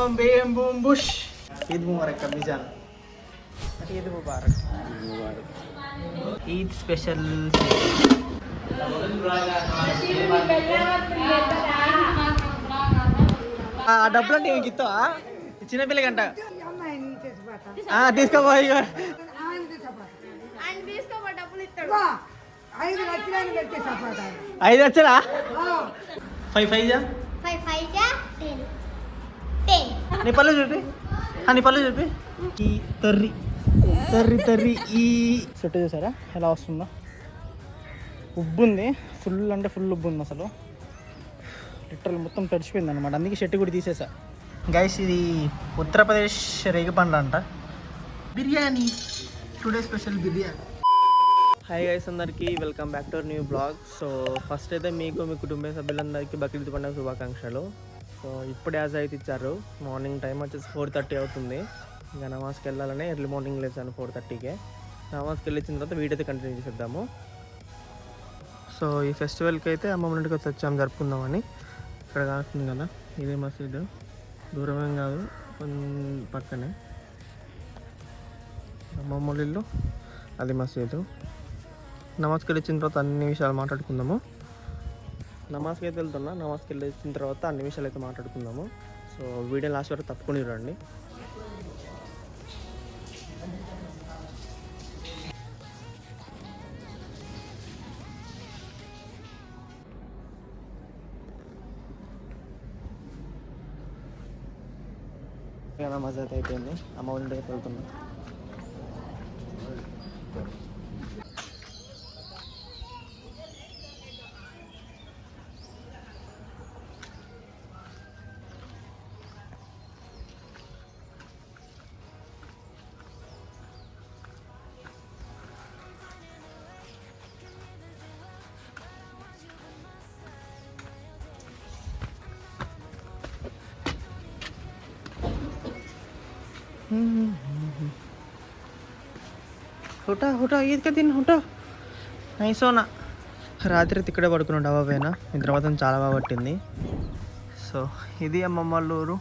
ఓం Bheem boom Bush. Eid ముబారక్ కమిజాన్. ఈద్ ముబారక్. ఈద్ స్పెషల్. ఆ డబ్బులు అంటే ఏమి ఇస్తావా? చిన్నపిల్లకంట తీసుకోపోయి 5 లక్షలా? 5 నీ పళ్ళు చూపి. నీ పళ్ళు చూపి. ఈ తర్రి తర్రి తర్రి ఈ సెట్ చేశారా ఎలా వస్తుందో? ఉబ్బుంది, ఫుల్ అంటే ఫుల్ ఉబ్బు ఉంది అసలు. లిటరల్ మొత్తం తడిచిపోయింది అనమాట. అందుకే షర్ట్ కూడా తీసేసా. గైస్ ఇది ఉత్తరప్రదేశ్ రేగిపండ్లు అంట. Biryani, today special biryani. Hi guys, అందరికీ welcome back to our new blog. So first అయితే మీకు మీ కుటుంబ సభ్యులందరికీ బక్రీద్ పండుగ శుభాకాంక్షలు. సో ఇప్పుడే యాజ్ అయితే ఇచ్చారు. మార్నింగ్ టైం వచ్చేసి 4:30 అవుతుంది. ఇంకా నమాజ్కి వెళ్ళాలని ఎర్లీ మార్నింగ్ లేచాను 4:30కే. నమాజ్కి వెళ్ళిన తర్వాత వీడియో అయితే కంటిన్యూ చేసేద్దాము. సో ఈ ఫెస్టివల్కి అయితే అమ్మమ్మ ఇంటికి వచ్చాము జరుపుకుందామని. ఇక్కడ కాస్తుంది కదా, ఇదే మసీదు, దూరమేం కాదు, పక్కనే అమ్మమ్మ ఇల్లు, అది మసీదు. నమాజ్కి వెళ్ళి వచ్చిన తర్వాత అన్ని విషయాలు మాట్లాడుకుందాము. నమాజ్కి అయితే వెళ్తున్నా. నమాజ్కి వెళ్ళి వచ్చిన తర్వాత అన్ని విషయాలు అయితే మాట్లాడుకుందాము. సో వీడియో లాస్ట్ వరకు తప్పకుండా రండి. నమాజ్ అయితే అయిపోయింది. అమ్మ వాళ్ళ ఇంటికి వెళ్తున్నా. హుటా హుటా ఈద్ కా దిన్ హుటా నై సోనా. రాత్రి ఇక్కడే పడుకున్నాం డబ్బా పైన. నిద్ర మాత్రం చాలా బాగా పట్టింది. సో ఇది అమ్మమ్మ వాళ్ళ ఊరు,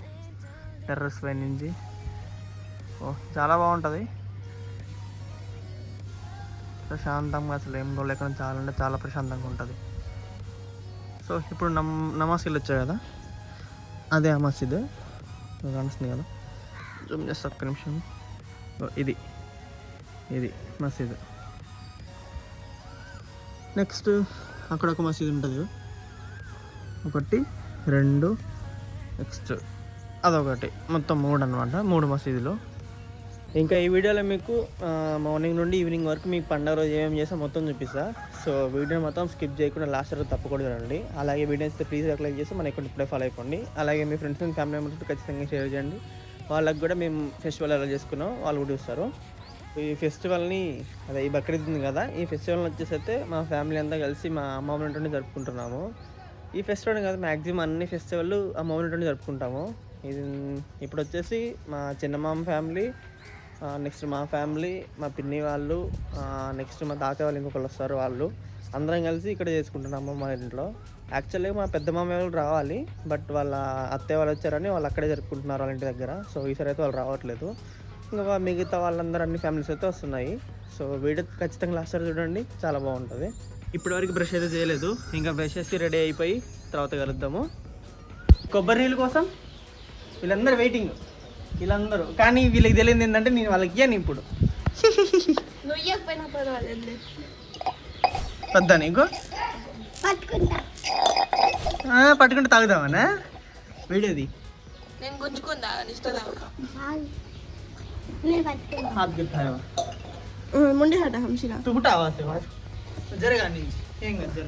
టెర్రస్ పై నుంచి. ఓ చాలా బాగుంటుంది, ప్రశాంతంగా, అసలు ఏం లేకుండా చాలా అంటే చాలా ప్రశాంతంగా ఉంటుంది. సో ఇప్పుడు నమాజ్కి వెళ్ళి వచ్చాయి కదా, అదే ఆ మసీదు కనిపిస్తుంది కదా. జూమ్ చేస్తా ఒక్క నిమిషం. ఇది ఇది మసీదు. నెక్స్ట్ అక్కడ ఒక మసీదు ఉంటుంది, 1 2, నెక్స్ట్ అదొకటి, మొత్తం 3 అనమాట. 3 మసీదులు. ఇంకా ఈ వీడియోలో మీకు మార్నింగ్ నుండి ఈవినింగ్ వరకు మీకు పండుగ రోజు ఏమేమి చేస్తా మొత్తం చూపిస్తా. సో వీడియో మొత్తం స్కిప్ చేయకుండా లాస్ట్ వరకు తప్పకూడదు రండి. అలాగే వీడియో అయితే ప్లీజ్ లైక్ చేసి మన ఇక్కడ ఇప్పుడే ఫాలో అయిపోండి. అలాగే మీ ఫ్రెండ్స్ అండ్ ఫ్యామిలీ మెంబర్స్ ఖచ్చితంగా షేర్ చేయండి. వాళ్ళకి కూడా మేము ఫెస్టివల్ ఎలా చేసుకున్నాం వాళ్ళు కూడా చూస్తారు. ఈ ఫెస్టివల్ని, అదే ఈ బక్రీద్ ఉంది కదా, ఈ ఫెస్టివల్ని వచ్చేసి అయితే మా ఫ్యామిలీ అంతా కలిసి మా అమ్మమ్మ ఇంటి జరుపుకుంటున్నాము. ఈ ఫెస్టివల్ కాదు, మ్యాక్సిమం అన్ని ఫెస్టివల్ అమ్మమ్మ ఇంటి జరుపుకుంటాము. ఇది ఇప్పుడు వచ్చేసి మా చిన్నమామ ఫ్యామిలీ, నెక్స్ట్ మా ఫ్యామిలీ, మా పిన్ని వాళ్ళు, నెక్స్ట్ మా తాతయ్య వాళ్ళు ఇంకొకళ్ళు వస్తారు. వాళ్ళు అందరం కలిసి ఇక్కడ చేసుకుంటున్నాం అమ్మమ్మ ఇంట్లో. యాక్చువల్గా మా పెద్ద మామ వాళ్ళు రావాలి, బట్ వాళ్ళ అత్తయ్య వాళ్ళు వచ్చారని వాళ్ళు అక్కడే జరుపుకుంటున్నారు వాళ్ళ ఇంటి దగ్గర. సో ఈసారి అయితే వాళ్ళు రావట్లేదు. ఇంకా మిగతా వాళ్ళందరూ అన్ని ఫ్యామిలీస్ అయితే వస్తున్నాయి. సో వీడియో ఖచ్చితంగా లాస్ట్ వరకు చూడండి, చాలా బాగుంటుంది. ఇప్పటివరకు బ్రష్ అయితే చేయలేదు, ఇంకా బ్రష్ చేసి రెడీ అయిపోయి తర్వాత కలుద్దాము. కొబ్బరి నీళ్ళ కోసం వీళ్ళందరూ వెయిటింగ్, వీళ్ళందరూ. కానీ వీళ్ళకి తెలియదు ఏంటంటే నేను వాళ్ళకి ఇయ్యాను ఇప్పుడు. వద్దా నీకు? పట్టుకుంటే తాగుదామనా? వీడియోది मुंडे हटा हमशिला तू कुठं आवाज जरा ఏం కాదు జర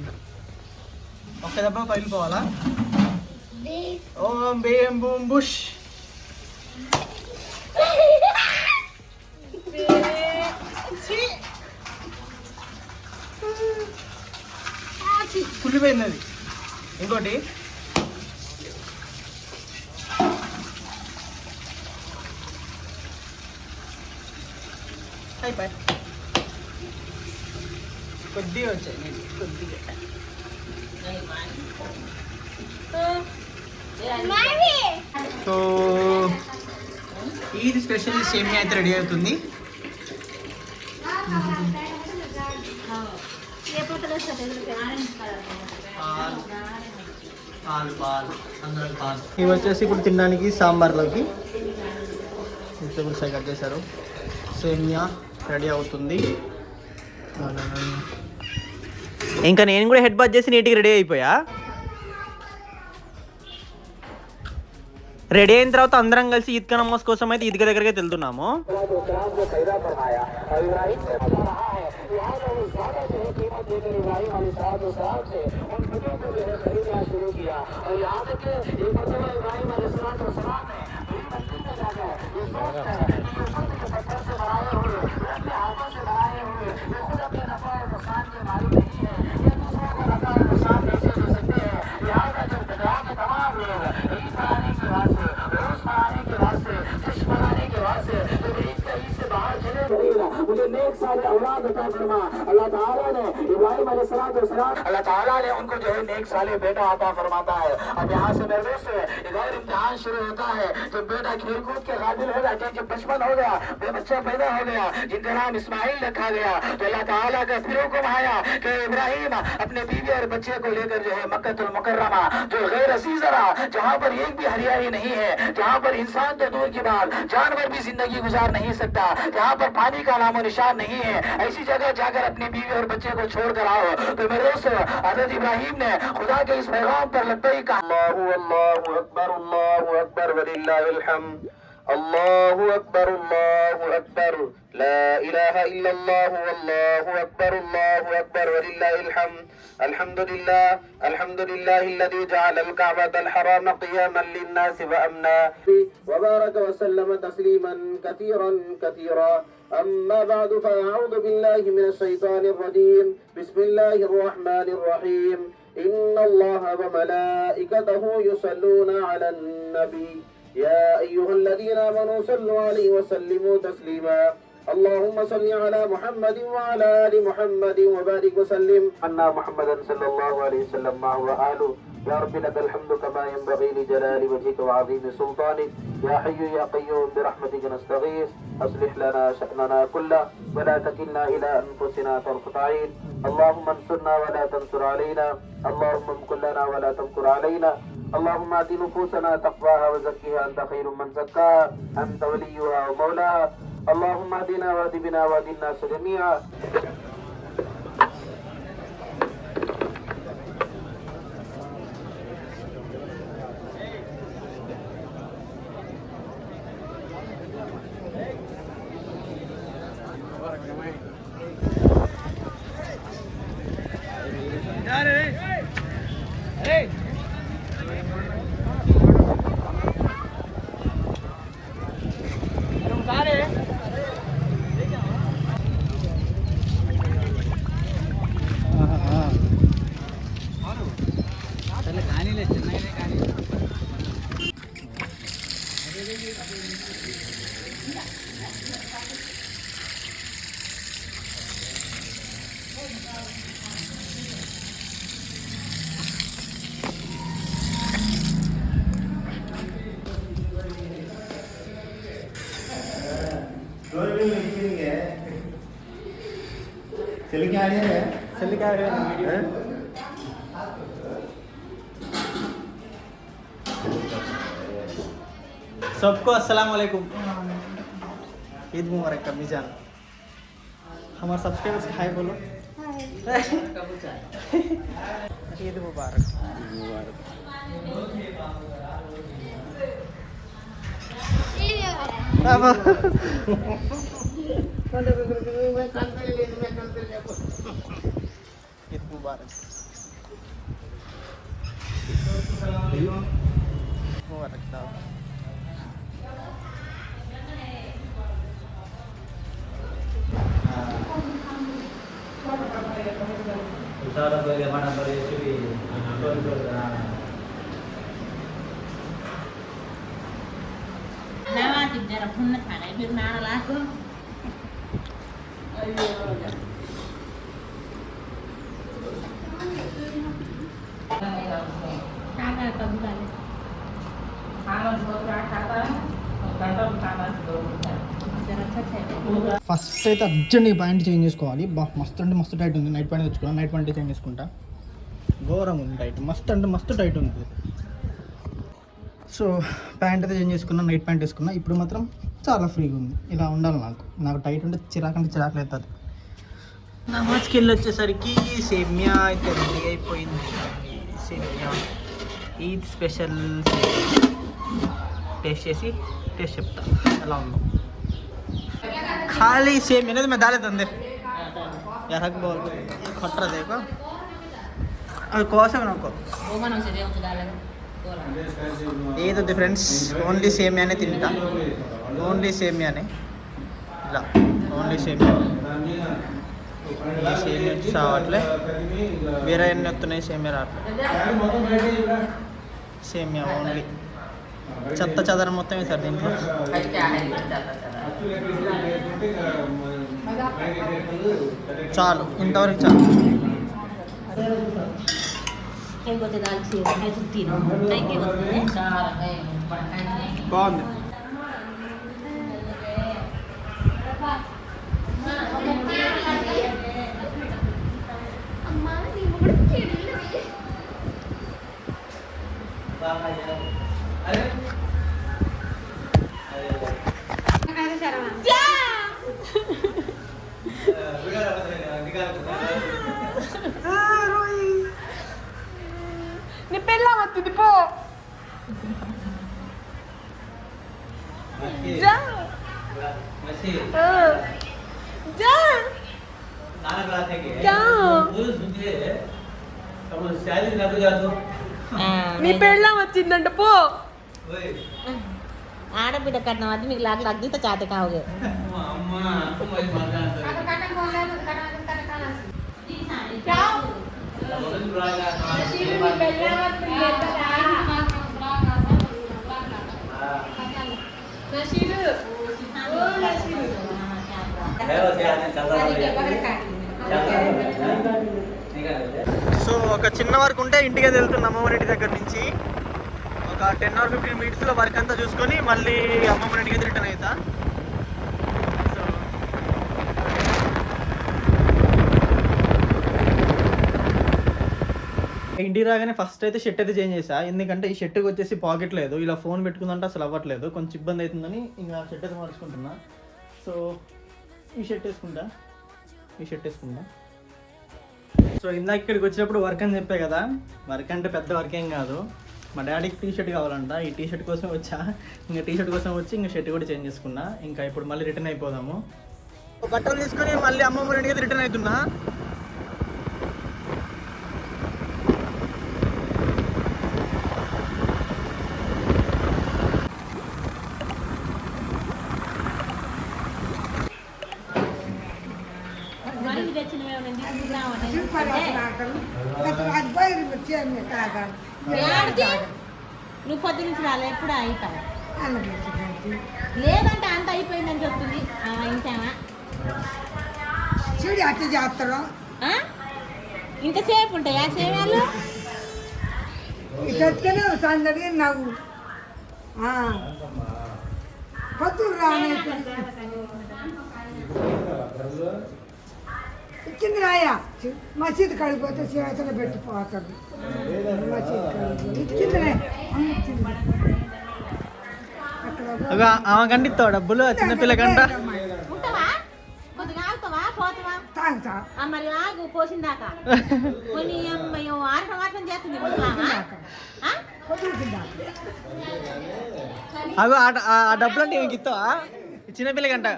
ఒక్క దెబ్బ పగిలిపోవాలా? ఓం భీం బూమ్ బుష్. కుళ్ళిపోయింది అది. ఇంకోటి అయిపోయి కొద్దిగా వచ్చాయి, కొద్దిగా. సో ఈద్ స్పెషల్ సేమియా అయితే రెడీ అవుతుంది. ఇవి వచ్చేసి ఇప్పుడు తినడానికి సాంబార్లోకి వెజిటబుల్స్ అవి కట్ చేశారు. సేమియా రెడీ అవుతుంది. ఇంకా నేను కూడా హెడ్ బాత్ చేసి నీట్గా రెడీ అయిపోయా. రెడీ అయిన తర్వాత అందరం కలిసి ఈద్గా నమాజ్ కోసం అయితే ఈద్గా దగ్గరికి వెళ్తున్నాము. मुझे नेक सारे औलाद अता फरमा। अल्लाह ताला ने इब्राहिम अलैहिस्सलाम अल्लाह ताला ने उनको जो है नेक साले बेटा अता फरमाता है। अब यहाँ से मेरे दोस्त इधर इम्तिहान शुरू होता है। जब बेटा खेल कूद के काबिल हो जाते हैं, जब बचपन हो गया, बच्चा पैदा हो गया, जिनका नाम इस्माइल रखा गया, तो अल्लाह ताला का फिर हुक्म आया कि इब्राहिम अपने बीवी और बच्चे को लेकर जो है मक्कतुल मुकर्रमा जो गैर अजीज रहा, जहाँ पर एक भी हरियाली नहीं है, जहाँ पर इंसान तो दूर की बात जानवर भी जिंदगी गुजार नहीं सकता, जहाँ पर पानी का नामो निशान नहीं है, ऐसी जगह जाकर अपनी बीवी और बच्चे को छोड़ कर आओ। तो मेरे दोस्त हज़रत इब्राहिम ने खुदा के इस पैगाम पर लब्बैक कहा। अल्लाहु अकबर वलिल्लाहिल हम्द। अल्लाहु अकबर ला इलाहा इल्लल्लाह वल्लाहु अकबर वलिल्लाहिल हम्द। अल्हम्दुलिल्लाहिल्लज़ी जअलल कअबतल हराम क़ियामन लिन्नासि व अमना व बारक व सल्लम तस्लीमन कसीरन अम्मा बअद फअऊज़ु बिल्लाहि मिनश शैतानिर रजीम। बिस्मिल्लाहिर रहमानिर रहीम। इन्नल्लाह व मलाइकतहु युसल्लूना अलन नबी या अय्युहल्लज़ीना आमनू सल्लु अलैहि व सल्लिमू तस्लीमा। اللهم صل على محمد وعلى آل محمد وبارك وسلم أن محمدا صلى الله عليه وسلم معه وآله يا رب لك الحمد كما ينبغي لجلال وجهك وعظيم سلطانك يا حي يا قيوم برحمتك نستغيث أصلح لنا شأننا كله ولا تكلنا إلى أنفسنا طرفة عين اللهم انصرنا ولا تنصر علينا اللهم امكر لنا ولا تمكر علينا اللهم آت نفوسنا تقواها وزكها أنت خير من زكاها أنت وليها ومولاها اللهم اهدنا واهد بنا واهد الناس جميعا सबको अस्सलाम वालेकुम। ईद मुबारक कमीजान। हमारे सब्सक्राइबर्स हाय बोलो। ईद मुबारक। ईद मुबारक। मुबारक साहब। Usaha bagaimana berisuwi Lewat jarak hunat mana bir mana lah tu. Kata bukan. Kalau sudah kata first అయితే అర్జెంట్గా ప్యాంట్ చేంజ్ చేసుకోవాలి. మస్తు అంటే మస్తు టైట్ ఉంది. నైట్ ప్యాంట్ తెచ్చుకున్నాను. నైట్ ప్యాంట్ చేంజ్ చేసుకుంటా. ఘోరంగా ఉంది టైట్. మస్తు అంటే మస్తు టైట్ ఉంది. సో ప్యాంట్ అయితే చేంజ్ చేసుకున్నా. నైట్ ప్యాంట్ వేసుకున్నా. ఇప్పుడు మాత్రం చాలా ఫ్రీగా ఉంది. ఇలా ఉండాలి నాకు టైట్ ఉంటే చిరాకంటే చిరాకులు అవుతుంది. నమాజ్కి వెళ్ళి వచ్చేసరికి సేమియా అయితే రెడీ అయిపోయింది. సేమియా ఈద్ స్పెషల్ టేస్ట్ చేసి చెప్తా ఎలా ఉందో. खाली सेम मैंने तो मैं डाले थे अंदर यार हक बोल खट रहा देखो और कौन सा बनाओ ये तो फ्रेंड्स ओनली सेम याने तिंटा ओनली सेम याने ఇలా ఓన్లీ సేమియా ఈ సేమియా సావట్లే వేరే అన్ని వస్తున్నాయి సేమియా రావట్లే సేమియా ఓన్లీ చెత్త చెదరం మొత్తం వేసారు దీంట్లో చాలు ఇంతవరకు చాలు బాగుంది నీ పెళ్ళ వచ్చింది పో నీ పెళ్ళ వచ్చిందంట పో ఆడబిడ్డ కట్నం అది మీకు లాక్ లాక్ దిత చాతే కావుగే సో ఒక చిన్న వర్క్ ఉంటే ఇంటికి వెళ్తున్నాం అమ్మమ్మ ఇంటి దగ్గర నుంచి. ఒక 10 or 15 minutes వర్క్ అంతా చూసుకొని మళ్ళీ అమ్మమ్మ ఇంటికి రిటర్న్ అవుతా. ఇంటికి రాగానే ఫస్ట్ అయితే షర్ట్ అయితే చేంజ్ చేసా. ఎందుకంటే ఈ షర్ట్కి వచ్చేసి పాకెట్ లేదు. ఇలా ఫోన్ పెట్టుకుందంటే అసలు అవ్వట్లేదు. కొంచెం ఇబ్బంది అవుతుందని ఇంకా షర్ట్ అయితే మార్చుకుంటున్నా. సో ఈ షర్ట్ వేసుకుంటా. సో ఇందాక ఇక్కడికి వచ్చినప్పుడు వర్క్ అని చెప్పే కదా. వర్క్ అంటే పెద్ద వర్క్ ఏం కాదు. మా డాడీకి టీ షర్ట్ కావాలంట. ఈ టీ షర్ట్ కోసం వచ్చా. ఇంకా టీ షర్ట్ కోసం వచ్చి ఇంకా షర్ట్ కూడా చేంజ్ చేసుకున్నా. ఇంకా ఇప్పుడు మళ్ళీ రిటర్న్ అయిపోదాము. బట్టలు తీసుకొని మళ్ళీ అమ్మమ్మ ఇంటికి అయితే రిటర్న్ అవుతున్నా. నువ్వు పొద్దు నుంచి రాలే ఎప్పుడు అయిపోయా లేదంటే అంత అయిపోయిందని చెప్తుంది. ఇంకేమా చూడు అట్లా చేస్తాడు ఇంతసేపు ఉంటాయా సేవలు ఇట్లనే సందడి నవ్వు పొద్దులు రానే ఇచ్చింది రాయా మసీదు కడిగిపోతే చేతలు పెట్టిపోతాడు. ఆమె కండిస్తావు డబ్బులు చిన్నపిల్ల కంట ఉంటావా కొద్దిగా ఆగుతావా పోతావా తాగుతా మరి ఆగు పోసిందాక కొన్ని ఆరటం ఆటం చేస్తుంది అగో ఆ డబ్బులు అంటే ఏమి ఇస్తావా చిన్నపిల్ల కంట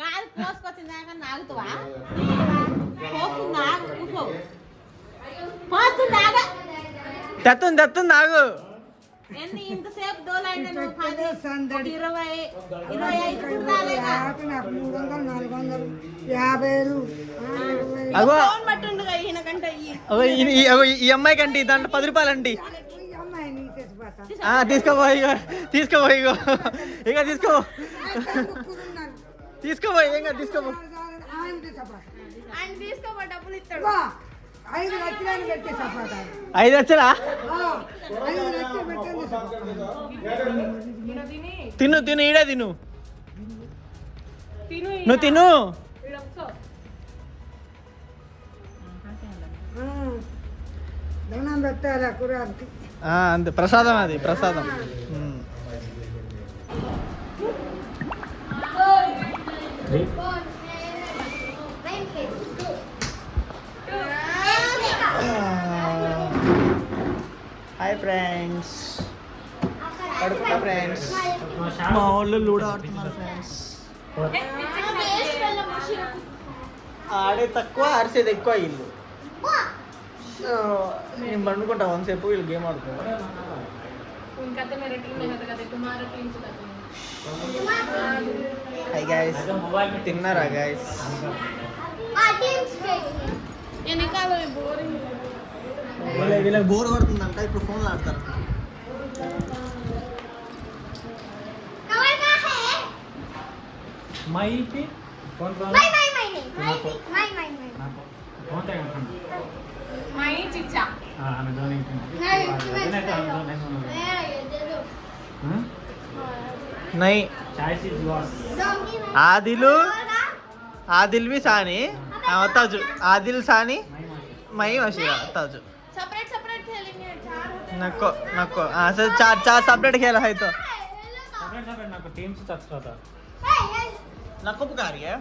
కాదు పోసుకొచ్చిందాక ఆగుతావా పోస్తుందా కూర్చో పోస్తుందా తెత్తుంది ఆగు ఎన్ని ఇంతసేపు దోలైంది నువ్వు 10 సందడి 25 రాలేదా 300 400 50 అగో ఫోన్ పట్టుండుగా ఈయన కంటే ఈ అమ్మాయి కంటే దాంట్లో 10 రూపాయలు అండి. అమ్మాయిని తెచ్చిపోతా తీసుకోపోయి ఇక తీసుకోపోయి ఇంకా తీసుకోపో ఆయన తీసుకోబో డబ్బులు ఇస్తాడు 5 లక్షలు పెట్టే సపోటా 5 లక్షలా? 5 లక్షలు పెట్టండి తిను తిను ఈడే తిను నువ్వు తిను. దండం పెట్టాలి కురానికి. అంతే ప్రసాదం, అది ప్రసాదం. హాయ్ ఫ్రెండ్స్, పడుకున్నా ఫ్రెండ్స్. మా వాళ్ళు లూడో ఆడుతున్నారు ఫ్రెండ్స్. ఆడే తక్కువ ఆడిసేది ఎక్కువ వీళ్ళు. సో నేను పండుకుంటా వన్సేపు, వీళ్ళు గేమ్ ఆడుతున్నారు. హాయ్ గైస్, తిన్నారా గైస్? వీళ్ళకి బోర్ కొడుతుందంట, ఇప్పుడు ఫోన్లో ఆడతారు. नहीं आदिल भी सानी ताजु आदिल सानी मई वशिया ताजु सेपरेट खेलेंगे नको नको सर चार सेपरेट खेला है तो सेपरेट नको टीम से टच करता नको पुकार है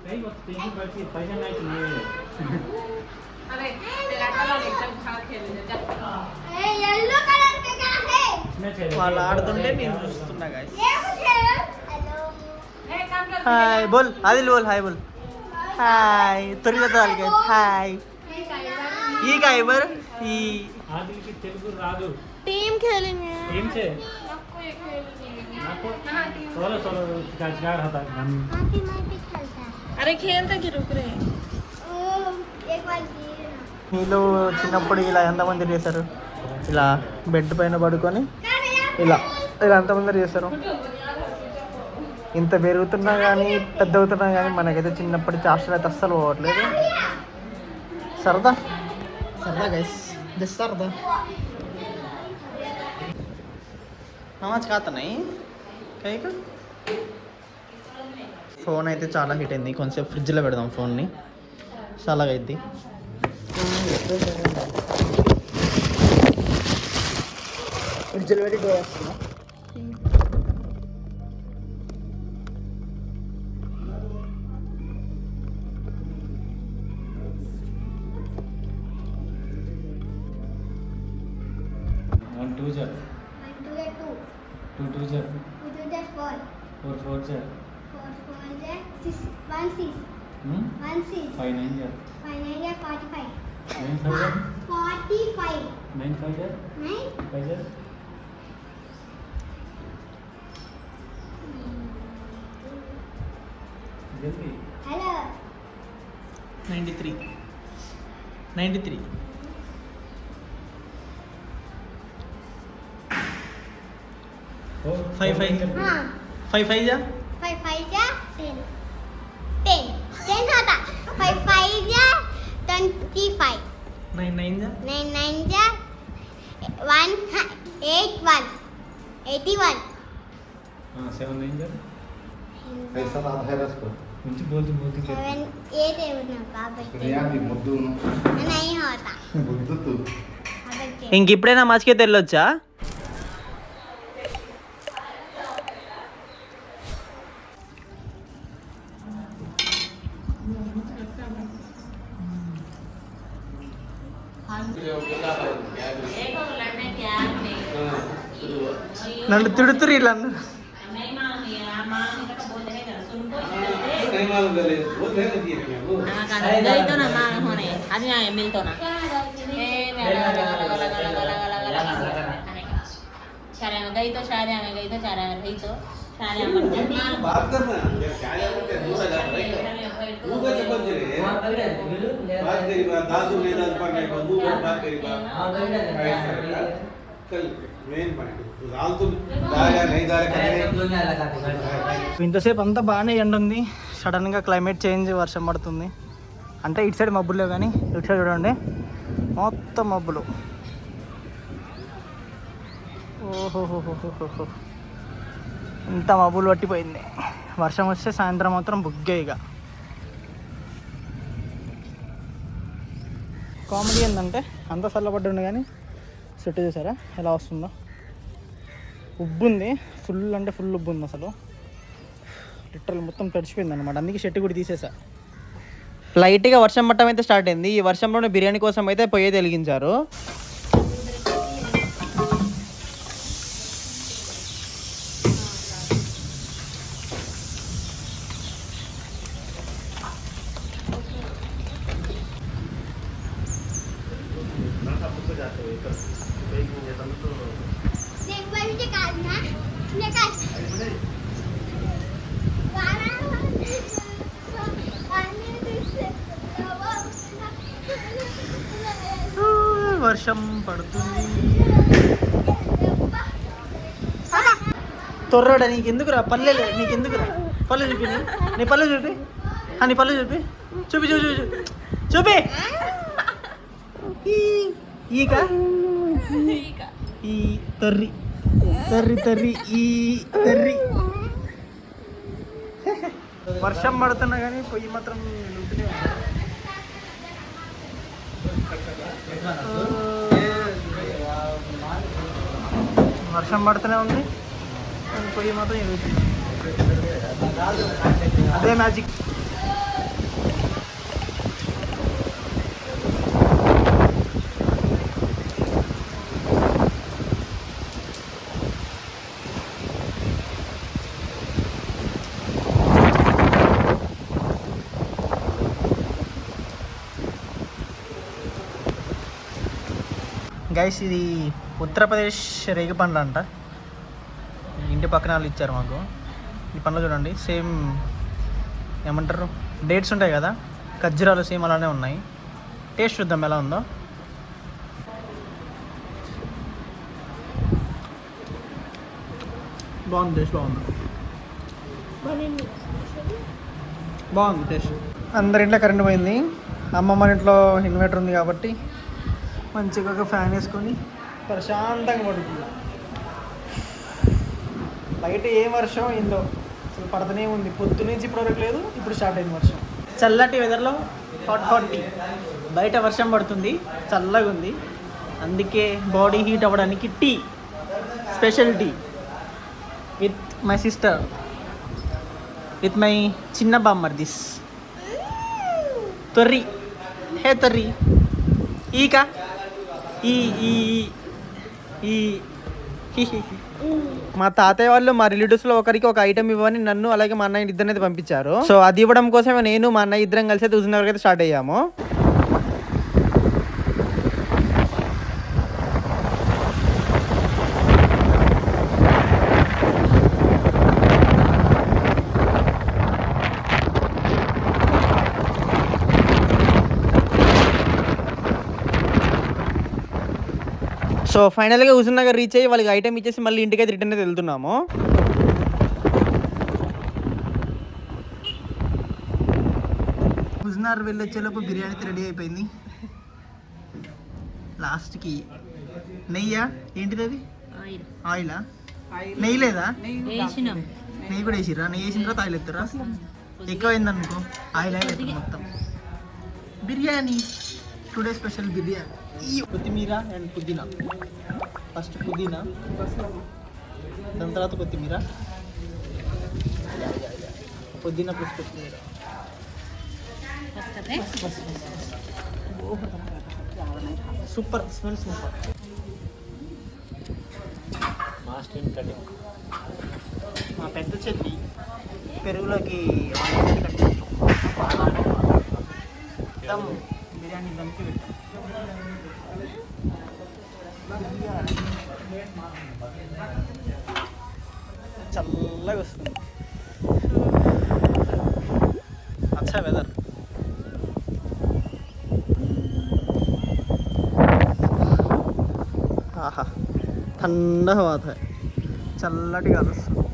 नहीं वो टीम की बच्ची पैसा नहीं चाहिए अरे तेरा कलर एकदम खराब खेलेंगे जा येलो कलर का क्या है? వాళ్ళు ఆడుతుంటే నేను చూస్తున్నా गाइस. ए काम कर हाय बोल आदिल बोल हाय बोल हाय तोरी जाता आल के हाय ये काय बर ఈ आदिल की तेलुगु रादू टीम खेलेंगे टीम से आपको ये खेलेंगे नाको सोलो गाजगार होता है अरे खेलते कि रुक रहे एक बार వీళ్ళు చిన్నప్పుడు ఇలా ఎంతమంది చేశారు? ఇలా బెడ్ పైన పడుకొని ఇలా ఇలా ఎంతమంది చేశారు? ఇంత పెరుగుతున్నా కానీ పెద్ద అవుతున్నా కానీ మనకైతే చిన్నప్పటి చాస్టల్ అయితే అస్సలు పోవట్లేదు. సరదా సరదా గైస్, జస్ట్ సరదా. నమాజ్ కాతున్నాయి కైక. ఫోన్ అయితే చాలా హీట్ అయింది, కొంచెంసేపు ఫ్రిడ్జ్లో పెడదాం ఫోన్ని, చల్లగా అయింది. ఫ్రిడ్జ్లో పెట్టి డోర్ వేస్తున్నా. वन टू जा 2 2 जा 4 4 जा 5 9 जा 9 5 जा 9 5 जा 5 जा जल्दी 93 5 5 5 5 जा 9 9 जा 81 हां 7 9 जा ऐसा बात है रस को कुछ बोलती नहीं होता ఇంక ఇప్పుడైనా మస్కే తెల్లొచ్చా? నన్ను తిడుతురు ఇలా गई तो ना मां होने आज ना मिल तो ना शारे में गई तो शारे में गई तो चारा में गई तो शारे में बात करना शारे में दूर जा रही है तू का चपल जे बात करी बात दादू ने दाद पर मैं बंदू बात करी बात कल मेन पॉइंट राल तो दाया नहीं दाया करने ఇంతసేపు అంతా బాగానే ఎండ ఉంది, సడన్గా క్లైమేట్ చేంజ్, వర్షం పడుతుంది. అంటే ఇటు సైడ్ మబ్బులు లేవు కానీ ఇటు సైడ్ చూడండి మొత్తం మబ్బులు. ఓహోహోహోహోహో, ఇంత మబ్బులు పట్టిపోయింది. వర్షం వస్తే సాయంత్రం మాత్రం బుగ్గే. ఇక కామెడీ ఏంటంటే అంత చల్లబడ్డండు కానీ చెట్టు చూసారా ఎలా వస్తుందో. ఉబ్బు ఉంది, ఫుల్ అంటే ఫుల్ ఉబ్బు ఉంది అసలు. లిటరల్ మొత్తం తడిచిపోయింది అనమాట. అందుకే చెట్టు కూడా తీసేసా. లైట్గా వర్షం పట్టడం అయితే స్టార్ట్ అయింది. ఈ వర్షంలోనే బిర్యానీ కోసం అయితే పొయ్యి వెలిగించారు. వర్షం పడుతుంది. తొర్రోడా నీకెందుకురా పల్లెలు, నీకెందుకురా పల్లె చూపి, నీ పల్లె చూపి, నీ పల్లె చూపి, చూపి చూపి చూపి. ఈక ఈ తర్రి తర్రి తర్రి ఈ తర్రి. వర్షం పడుతున్నా కానీ పొయ్యి మాత్రం ఉంటూనే ఉంది. వర్షం పడుతూనే ఉంది, పొయ్యి మాత్రం ఎదుగుతుంది. అదే మ్యాజిక్. గైస్ ఇది ఉత్తరప్రదేశ్ రేగి పండ్లు అంట. ఇంటి పక్కన వాళ్ళు ఇచ్చారు మాకు. ఈ పండ్లు చూడండి సేమ్ ఏమంటారు డేట్స్ ఉంటాయి కదా, ఖర్జూరాలు సేమ్ అలానే ఉన్నాయి. టేస్ట్ చూద్దాం ఎలా ఉందో. బాగుంది, టేస్ట్ బాగుంది, బాగుంది టేస్ట్. అందరి ఇంట్లో కరెంట్ పోయింది. అమ్మమ్మ ఇంట్లో ఇన్వర్టర్ ఉంది కాబట్టి మంచిగా ఒక ఫ్యాన్ వేసుకొని ప్రశాంతంగా పడుతుంది. బయట ఏ వర్షం ఏందో అసలు పడుతూనే ఉంది. పొద్దు నుంచి ఇప్పటివరకు లేదు, ఇప్పుడు స్టార్ట్ అయింది వర్షం. చల్లటి వెదర్లో హాట్ టీ. బయట వర్షం పడుతుంది, చల్లగా ఉంది, అందుకే బాడీ హీట్ అవ్వడానికి tea, special tea with my sister, with my చిన్న బామ్మర్దిస్ తొర్రి. హే తొర్రి ఈక ఈ ఈ ఈ మా తాతయ్య వాళ్ళు మా రిలేటివ్స్లో ఒకరికి ఒక ఐటమ్ ఇవ్వని నన్ను అలాగే మా అన్నయ్య ఇద్దరిని అయితే పంపించారు. సో అది ఇవ్వడం కోసమే నేను మా అన్నయ్య ఇద్దరం కలిసి అయితే హుజూర్నగర్ అయితే స్టార్ట్ అయ్యాము. సో ఫైనల్గా హుజూర్నగర్ రీచ్ అయ్యి వాళ్ళకి ఐటమ్ ఇచ్చేసి మళ్ళీ ఇంటికైతే రిటర్న్ అయితే వెళ్తున్నాము. హుజూర్నగర్ వెళ్ళొచ్చేలోపు బిర్యానీ అయితే రెడీ అయిపోయింది. లాస్ట్కి నెయ్యా ఏంటిది అది, ఆయిలా? నెయ్యి లేదా? నెయ్యి కూడా వేసిర్రా? నెయ్యి వేసిన తర్వాత ఆయిల్ ఎత్తురా? ఎక్కువైంది అనుకో ఆయిల్ ఎత్తురు మొత్తం. Biryani today special biryani. కొత్తిమీర అండ్ పుదీనా. ఫస్ట్ పుదీనా, దాని తర్వాత కొత్తిమీర. పుదీనా ప్లస్ కొత్తిమీర. Super smell, super. మా పెద్ద చెల్లి పెరుగులోకి బిర్యానీ దమ్కి పెట్టాం. చల్లగా వస్తుంది, అచ్చా వెదర్. ఆహా ठंडा हवा था, చల్లటి గాలి వస్తుంది.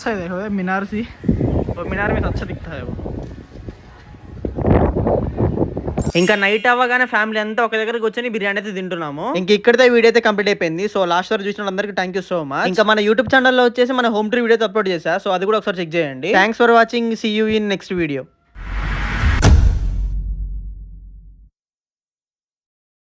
अच्छा है देखो मीनार सी और मीनार में अच्छा दिखता है वो ఇంకా నైట్ అవ్వగానే ఫ్యామిలీ అంతా ఒక దగ్గర కూర్చొని బిర్యానీ అయితే తింటున్నాము. ఇంకా ఇక్కడితో వీడియో అయితే కంప్లీట్ అయిపోయింది. సో లాస్ట్ వరకు చూసిన అందరికీ థ్యాంక్ యూ సో మచ్. ఇంకా మన యూట్యూబ్ ఛానల్లో వచ్చేసి మన హోమ్ టూర్ వీడియో అప్లోడ్ చేశా. సో అది కూడా ఒకసారి చెక్ చేయండి. Thanks for watching. See you in next video.